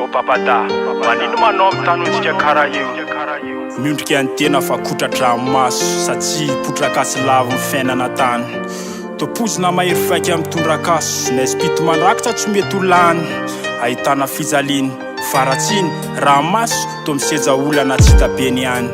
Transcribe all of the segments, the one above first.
papata manino manao mitanontsika karaha io miondrika ny tena fa kotratra maso satsia potrakasy lavo ny fiainana tany topozina mahery faiky amin'ny tondrakaso naespito mandrakitra tsy mety olany ahitana fizaliny faratsiny raha maso to miseja olana tsy hitabeny ihany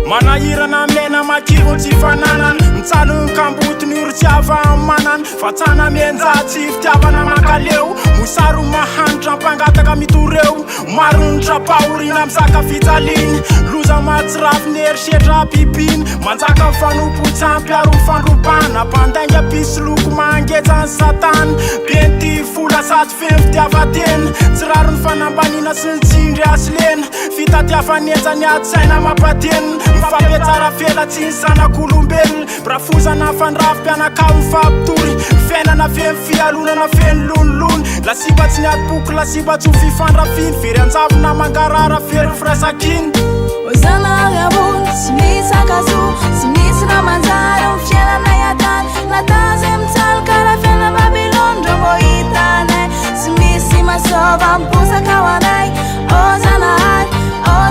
manahirana mena makiro tsy fananana mitsalony kambotiny oro tsy ava-manana fatsana mienjatsy fitiavana mankaleo mosaro mahanitra mpangataka mitoreo maronitra pahorina misaka fijaliny loza matsirafy ny herisetra pipiny manjaka mifanompo-tsampyaro fandropana mpandainga pisy loko mangetsany satany benty fola sady feno fitiavatena tsy raro ny fanambanina sy ny tsindry asilena fitatiafanenjany ady-saina mampatenina mifampetsara fela tsy ny zanak'olombelona brafozana fandrafy mpianakao mifapitory fiainana feno fialonana feno lonolony lasiba tsy ny ady-boky lasiba tsy ho fifandrafiny very anjavona mangarara fery firasakiny Zanahary ambony tsy misy akazo tsy misy raha manjary amin'ny fiainana iatany natazy mitsaly karaha fiaina Babylone ndro mbô hitanay tsy misy masova miposaka ho anay o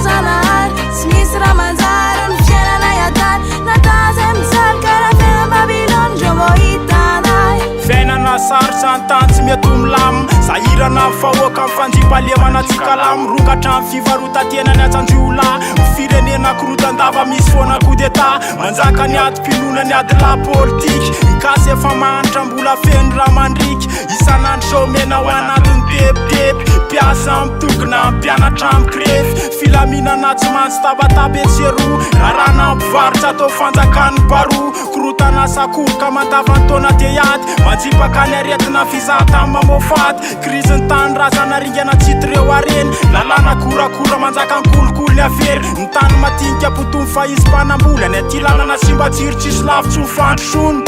Zanahary tsy misy raha manjary amin'ny fiainana iatany natazy mitsaly karaha fiaina Babylone ndro mbô hitanay fiainana sarotsy antany tsy mety ho milamy zahirana mifahoaka amin'ny fanjipalemana tsikalamy rokatra amin'ny fivarotantenany atsanjiola firenena korotandava misy foana kodeta manjaka ny ady-pinona ny ady-la politiky mikasy efa mahanitra mbola feno raha mandriky isanandro somena ho anatiny tepitepy mpiasa mitokona mpianatra amikirefy filaminana tsy mantsy tabataba etseroa rarana mpivarotra atao fanjakany baroa korotana sakoroka mandavantaona teady manjipaka ny aretina fizahata mamofady kriziny tany razana ringana tsitreo areny lalana korakora manjaka ny kolokolo ny avery ny tany matinika potony fa izy mpanambola ny atylanana simba tsiro tsisy lavitsy ho fandrosony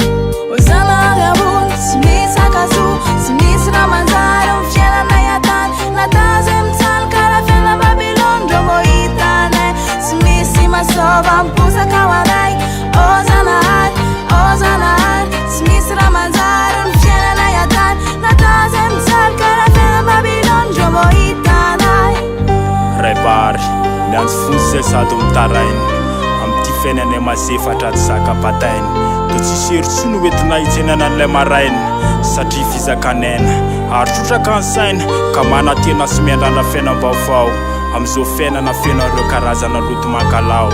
Zanahary ambony tsy misy akazo tsy misy raha manjary amin'ny fiainana iatany natazy mitsaly karaha fiaina Babylone ndro mbô hitanay tsy misy masova miposaka ho anay o Zanahary tsy misy raha manjary amin'ny fiainana iatany natazy mitsaly karaha fiaina Babylone ndro mbô hitanay ray bary mianjo fontsy zay sady mitarainy amin'ity fiainanay mazefatra tsy zakapatainy to tsisy herotsy no entina hijenana an'ilay maraina satria fizakanena ary trotraka ny saina ka manatena sy miandrana fiainam-baovao amin'izao fiainana feno ireo karazana loto mankalao